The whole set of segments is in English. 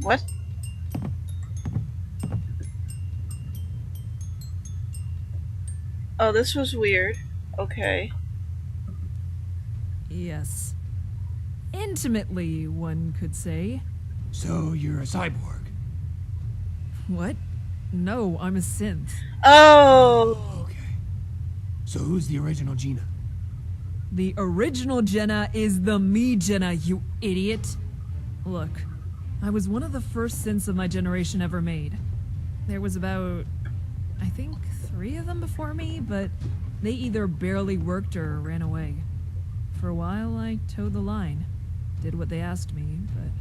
What? Oh, this was weird. Okay. Yes. Intimately, one could say. So you're a cyborg? What? No, I'm a synth. Oh! Okay. So who's the original Gina? The original Jenna is the me Jenna, you idiot. Look, I was one of the first synths of my generation ever made. There was about, I think, 3 of them before me, but they either barely worked or ran away. For a while, I towed the line, did what they asked me, but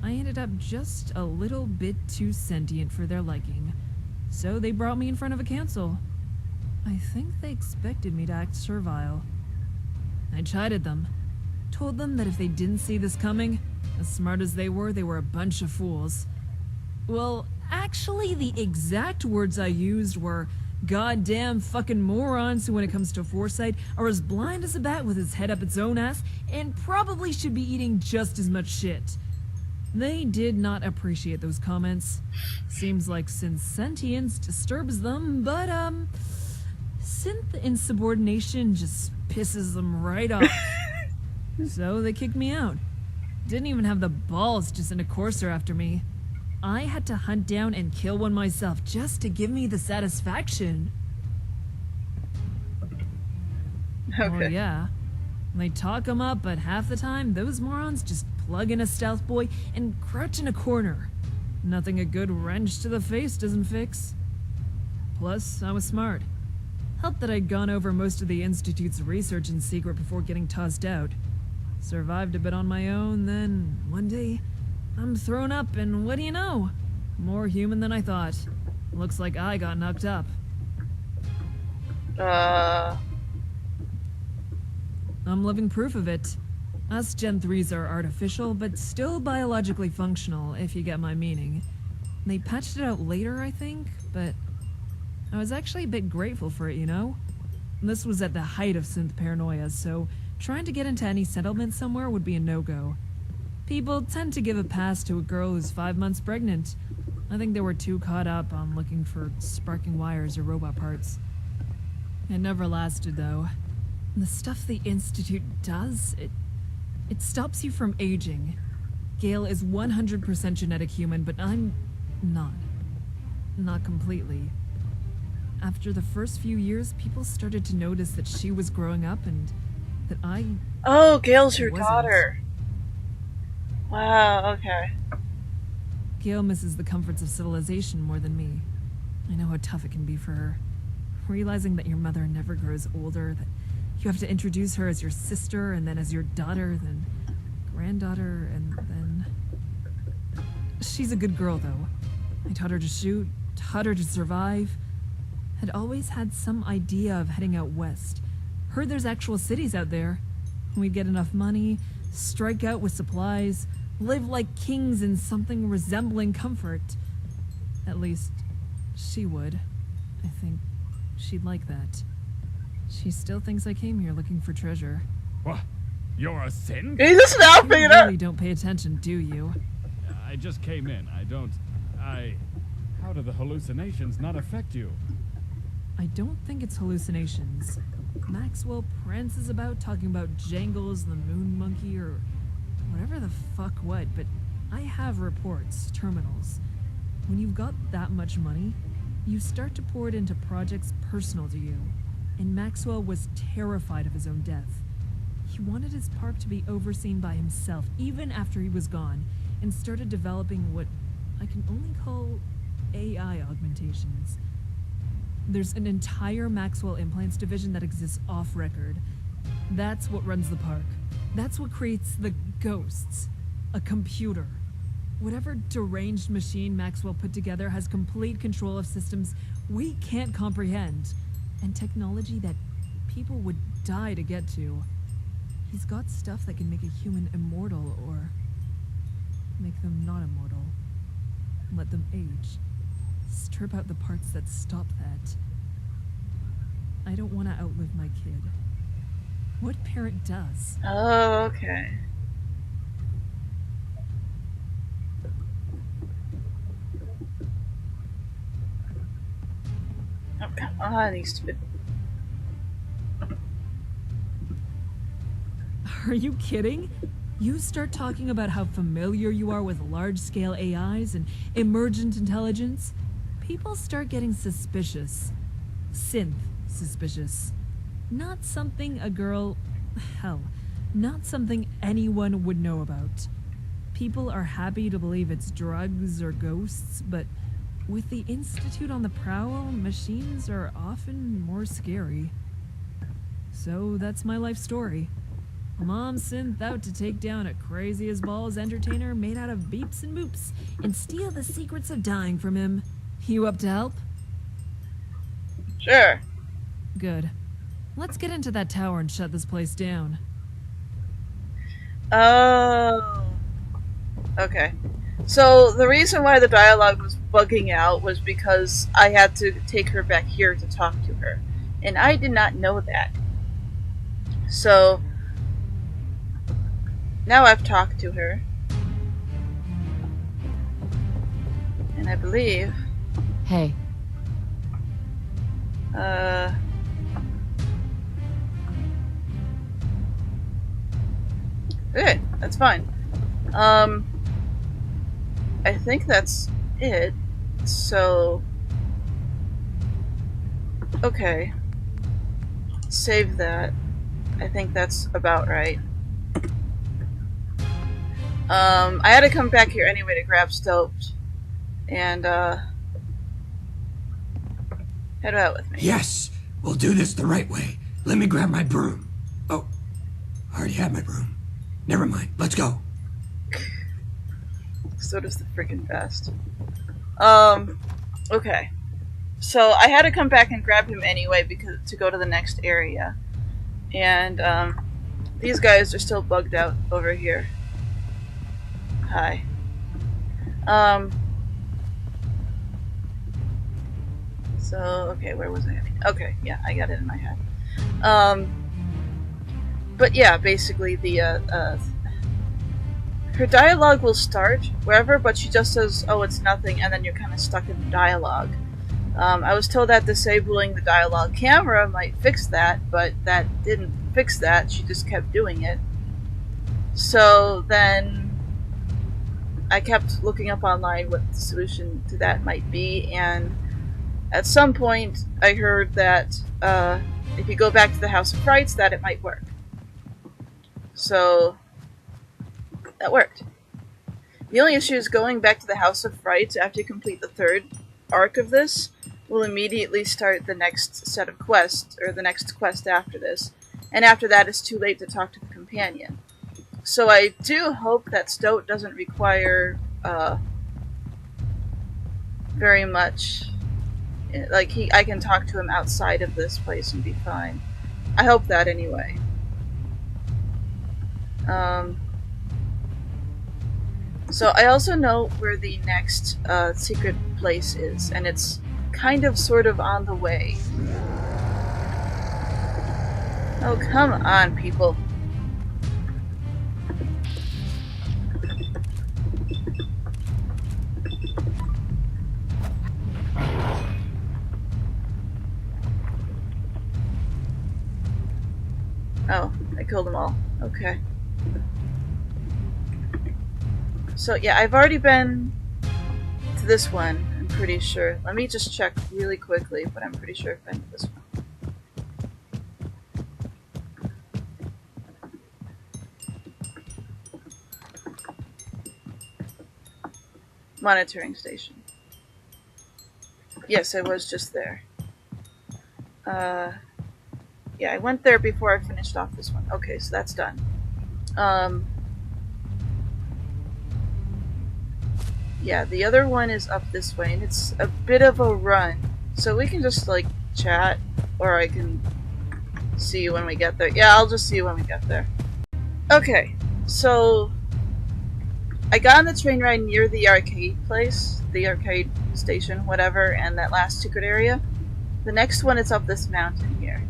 I ended up just a little bit too sentient for their liking. So they brought me in front of a council. I think they expected me to act servile. I chided them, told them that if they didn't see this coming, as smart as they were a bunch of fools. Well, actually, the exact words I used were, "Goddamn fucking morons who, when it comes to foresight, are as blind as a bat with its head up its own ass and probably should be eating just as much shit." They did not appreciate those comments. Seems like synth sentience disturbs them, but, synth insubordination just pisses them right off. So they kicked me out. Didn't even have the balls to send a courser after me. I had to hunt down and kill one myself just to give me the satisfaction. Okay. Oh yeah. They talk 'em up, but half the time, those morons just plug in a stealth boy and crouch in a corner. Nothing a good wrench to the face doesn't fix. Plus, I was smart. Helped that I'd gone over most of the Institute's research in secret before getting tossed out. Survived a bit on my own, then one day, I'm thrown up, and what do you know? More human than I thought. Looks like I got knocked up. I'm living proof of it. Us Gen 3s are artificial, but still biologically functional, if you get my meaning. They patched it out later, I think, but I was actually a bit grateful for it, you know? This was at the height of synth paranoia, so trying to get into any settlement somewhere would be a no-go. People tend to give a pass to a girl who's 5 months pregnant. I think they were too caught up on looking for sparking wires or robot parts. It never lasted, though. The stuff the Institute does, it stops you from aging. Gail is 100% genetic human, but I'm not. Not completely. After the first few years, people started to notice that she was growing up and that I... Oh, Gail's her wasn't. daughter. Wow, okay. Gail misses the comforts of civilization more than me. I know how tough it can be for her. Realizing that your mother never grows older, that you have to introduce her as your sister, and then as your daughter, then granddaughter, and then... She's a good girl, though. I taught her to shoot, taught her to survive. Had always had some idea of heading out west. Heard there's actual cities out there. We'd get enough money, strike out with supplies, live like kings in something resembling comfort. At least, she would. I think she'd like that. She still thinks I came here looking for treasure. What? You're a synth? Can you listen now, You Peter? really don't pay attention, do you? I just came in. How do the hallucinations not affect you? I don't think it's hallucinations. Maxwell prances about talking about jangles, the moon monkey, or whatever the fuck what, but I have reports, terminals. When you've got that much money, you start to pour it into projects personal to you. And Maxwell was terrified of his own death. He wanted his park to be overseen by himself, even after he was gone, and started developing what I can only call AI augmentations. There's an entire Maxwell Implants division that exists off-record. That's what runs the park. That's what creates the ghosts. A computer. Whatever deranged machine Maxwell put together has complete control of systems we can't comprehend, and technology that people would die to get to. He's got stuff that can make a human immortal, or make them not immortal. Let them age. Strip out the parts that stop that. I don't want to outlive my kid. What parent does? Oh, okay. Oh, come on, you stupid. Are you kidding? You start talking about how familiar you are with large-scale AIs and emergent intelligence, people start getting suspicious. Synth suspicious. Not something a girl... hell, not something anyone would know about. People are happy to believe it's drugs or ghosts, but with the Institute on the prowl, machines are often more scary. So that's my life story. Mom synth out to take down a crazy as balls entertainer made out of beeps and boops and steal the secrets of dying from him. You up to help? Sure. Good. Let's get into that tower and shut this place down. Oh. Okay. So the reason why the dialogue was bugging out was because I had to take her back here to talk to her. And I did not know that. So now I've talked to her. And I believe... Hey. Okay, that's fine. I think that's it. So... Okay. Save that. I think that's about right. I had to come back here anyway to grab Stoked. And, head out with me. Yes! We'll do this the right way. Let me grab my broom. Oh, I already have my broom. Never mind. Let's go. So does the freaking best. Okay. So I had to come back and grab him anyway because to go to the next area. And, these guys are still bugged out over here. Hi. So, okay, where was I heading? Okay, yeah, I got it in my head. But yeah, basically the, her dialogue will start wherever, but she just says, oh, it's nothing, and then you're kind of stuck in the dialogue. I was told that disabling the dialogue camera might fix that, but that didn't fix that. She just kept doing it. So then I kept looking up online what the solution to that might be, and at some point I heard that if you go back to the House of Frights, that it might work. So that worked. The only issue is going back to the House of Frights after you complete the third arc of this will immediately start the next set of quests, or the next quest after this, and after that it's too late to talk to the companion. So I do hope that Stoat doesn't require very much, like I can talk to him outside of this place and be fine. I hope that anyway. So I also know where the next secret place is, and it's kind of sort of on the way. Oh, come on, people. Oh, I killed them all. Okay. So yeah, I've already been to this one, I'm pretty sure. Let me just check really quickly, but I'm pretty sure I've been to this one. Monitoring station. Yes, I was just there. Yeah, I went there before I finished off this one. Okay, so that's done. Yeah, the other one is up this way, and it's a bit of a run. So we can just, like, chat, or I can see you when we get there. Yeah, I'll just see you when we get there. Okay, so I got on the train ride near the arcade place, the arcade station, whatever, and that last secret area. The next one is up this mountain here.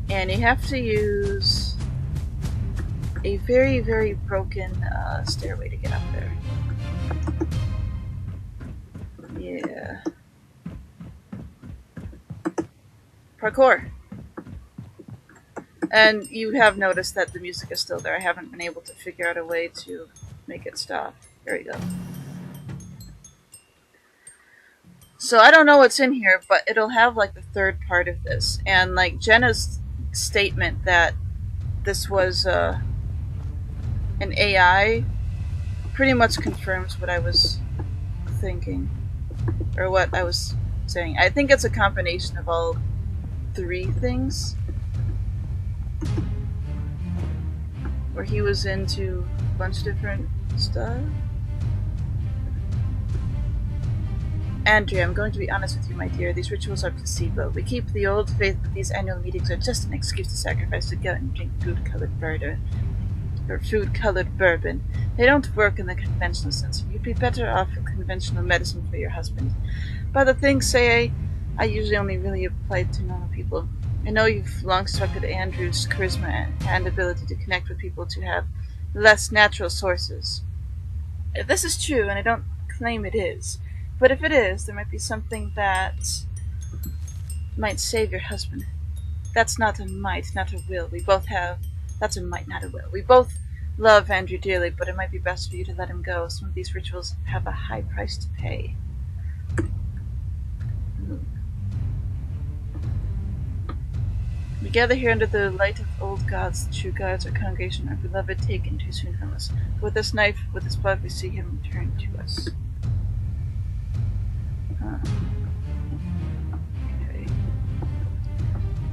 And you have to use a very, very broken stairway to get up there. Yeah. Parkour. And you have noticed that the music is still there. I haven't been able to figure out a way to make it stop. There we go. So I don't know what's in here, but it'll have like the third part of this. And like Jenna's statement that this was an AI pretty much confirms what I was thinking. Or what I was saying. I think it's a combination of all three things. Where he was into a bunch of different stuff. Andrea, I'm going to be honest with you, my dear. These rituals are placebo. We keep the old faith that these annual meetings are just an excuse to sacrifice to go and drink food-colored bourbon. They don't work in the conventional sense. You'd be better off with conventional medicine for your husband. But the things say I usually only really apply to normal people. I know you've long struck at Andrew's charisma and ability to connect with people to have less natural sources. If this is true, and I don't claim it is, but if it is, there might be something that might save your husband. That's not a might, not a will. That's a might, not a will. We both love Andrew dearly, but it might be best for you to let him go. Some of these rituals have a high price to pay. We gather here under the light of old gods, the true gods, our congregation, our beloved, taken too soon from us. With this knife, with this blood, we see him return to us. Okay.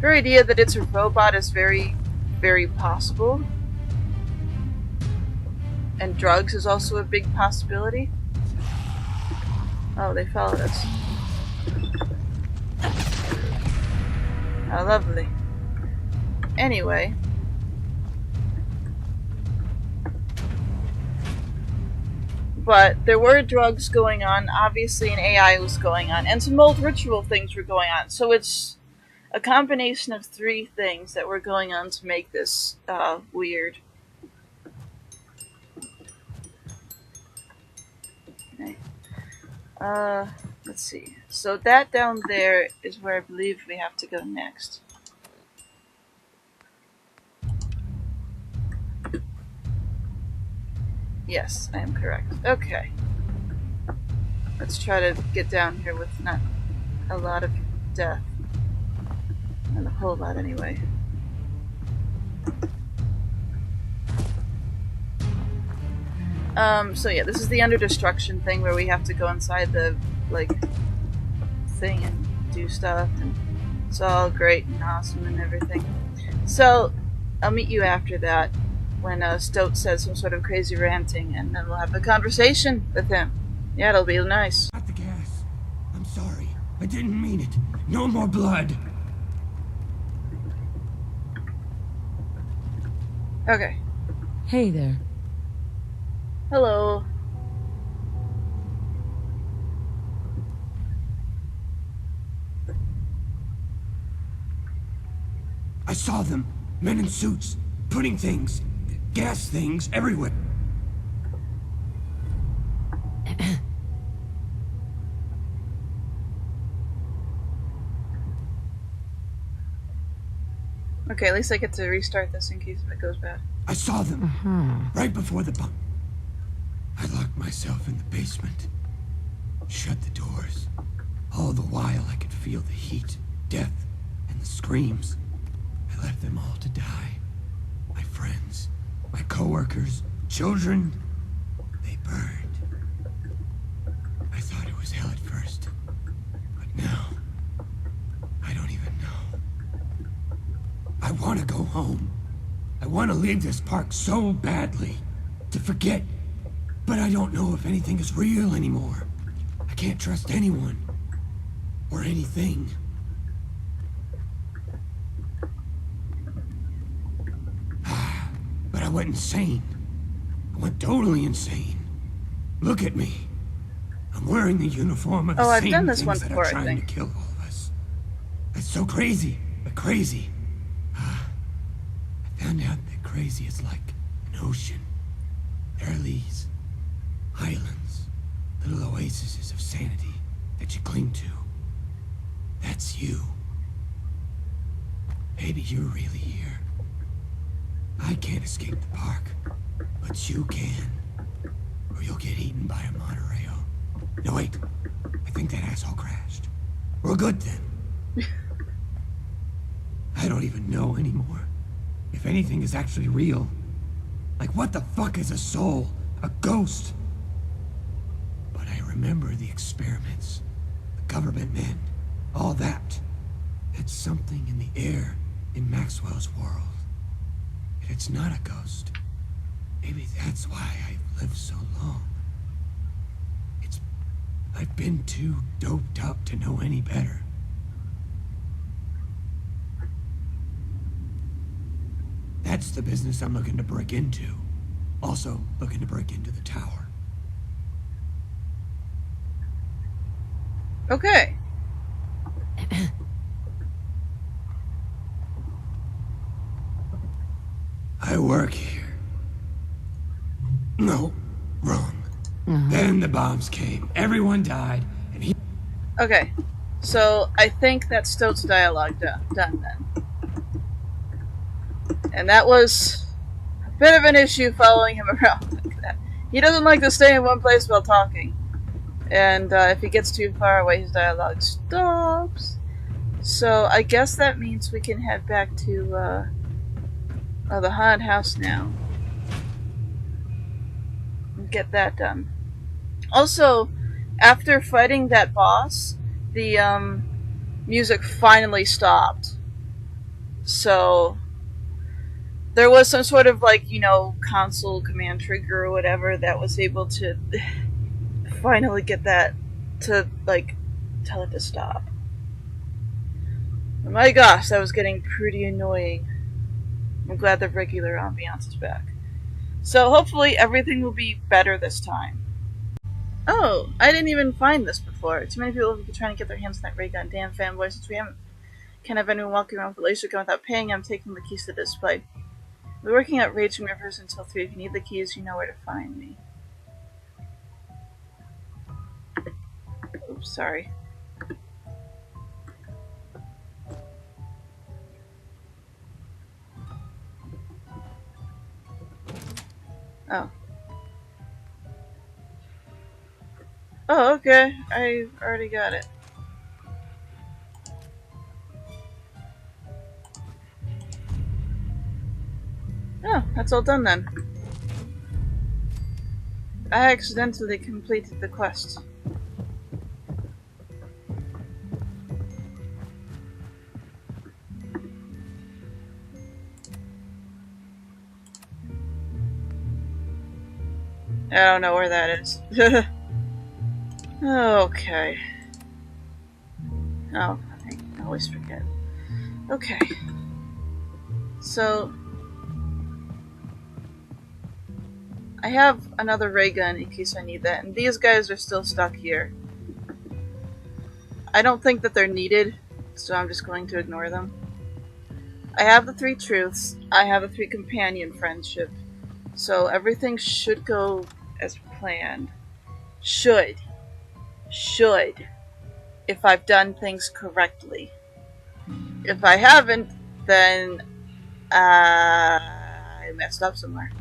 Your idea that it's a robot is very, very possible. And drugs is also a big possibility. Oh, they followed us. How lovely. Anyway. But there were drugs going on, obviously an AI was going on, and some old ritual things were going on. So it's a combination of three things that were going on to make this weird. Okay. Let's see. So that down there is where I believe we have to go next. Yes, I am correct. Okay. Let's try to get down here with not a lot of death. Not a whole lot, anyway. So yeah, this is the under destruction thing where we have to go inside the, like, thing and do stuff, and it's all great and awesome and everything. So, I'll meet you after that, when Stoat says some sort of crazy ranting, and then we'll have a conversation with him. Yeah, it'll be nice. Not the gas. I'm sorry. I didn't mean it. No more blood. Okay. Hey there. Hello. I saw them. Men in suits. Putting things. Gas things everywhere. Okay, at least I get to restart this in case it goes bad. I saw them. Right before the bump. I locked myself in the basement. Shut the doors. All the while I could feel the heat, death, and the screams. I left them all to die. My friends, my coworkers, children, they burned. I thought it was hell at first. But now, I don't even know. I want to go home. I want to leave this park so badly. To forget. But I don't know if anything is real anymore. I can't trust anyone. Or anything. But I went insane. I went totally insane. Look at me. I'm wearing the uniform of the I've same done this things one that before, are I trying think. to kill all of us. That's so crazy, but crazy. I found out that crazy is like an ocean. There are these islands, little oases of sanity that you cling to. That's you. Maybe you're really here. I can't escape the park, but you can. Or you'll get eaten by a monorail. No, wait. I think that asshole crashed. We're good then. I don't even know anymore if anything is actually real. Like, what the fuck is a soul? A ghost? But I remember the experiments, the government men, all that. It's something in the air in Maxwell's world. If it's not a ghost, maybe that's why I've lived so long. I've been too doped up to know any better. That's the business I'm looking to break into. Also looking to break into the tower. Okay. I work here. No, wrong. Then the bombs came. Everyone died, and he... Okay. So, I think that's Stoat's dialogue done then. And that was a bit of an issue following him around like that. He doesn't like to stay in one place while talking. And if he gets too far away, his dialogue stops. So I guess that means we can head back to the haunted house now. And get that done. Also, after fighting that boss, the music finally stopped. So there was some sort of, like, you know, console command trigger or whatever that was able to finally get that to, like, tell it to stop. Oh my gosh, that was getting pretty annoying. I'm glad the regular ambiance is back. So hopefully everything will be better this time. Oh, I didn't even find this before. Too many people have been trying to get their hands on that ray gun. Damn fanboy, since we can't have anyone walking around with a laser gun without paying, I'm taking the keys to the display. We're working at Raging Rivers until 3. If you need the keys, you know where to find me. Oops, sorry. Oh. Oh, okay. I already got it. Oh, that's all done then. I accidentally completed the quest. I don't know where that is. Okay. Oh, I always forget. Okay. So I have another ray gun in case I need that, and these guys are still stuck here. I don't think that they're needed, so I'm just going to ignore them. I have the 3 truths. I have a 3 companion friendship. So everything should go as planned. Should. If I've done things correctly. If I haven't, then I messed up somewhere.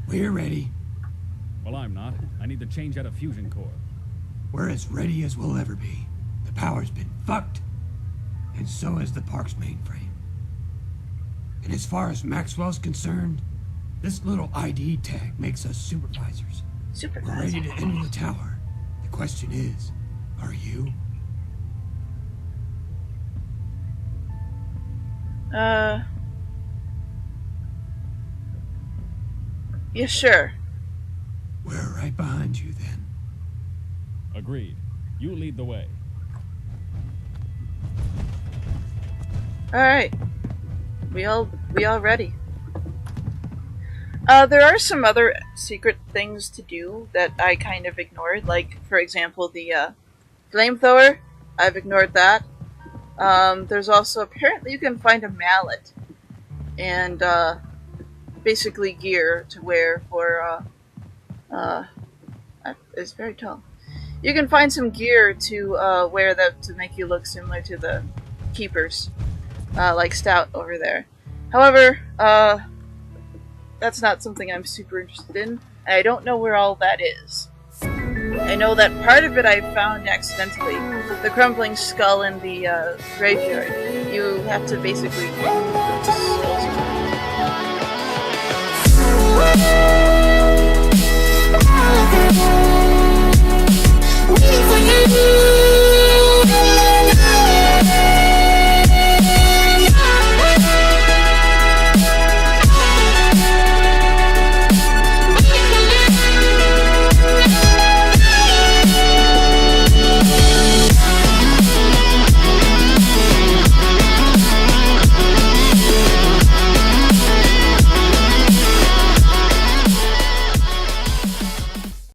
We're ready. Well, I'm not. I need to change out a fusion core. We're as ready as we'll ever be. The power's been fucked, and so has the park's mainframe. And as far as Maxwell's concerned, this little ID tag makes us supervisors. We're ready to enter the tower. The question is, are you? Yeah, sure. We're right behind you then. Agreed. You lead the way. Alright. We all ready. There are some other secret things to do that I kind of ignored, like, for example, the flamethrower. I've ignored that. There's also, apparently you can find a mallet and basically gear to wear for it's very tall. You can find some gear to wear that to make you look similar to the keepers. like stout over there. However, that's not something I'm super interested in, and I don't know where all that is. I know that part of it I found accidentally. The crumbling skull in the graveyard. You have to basically...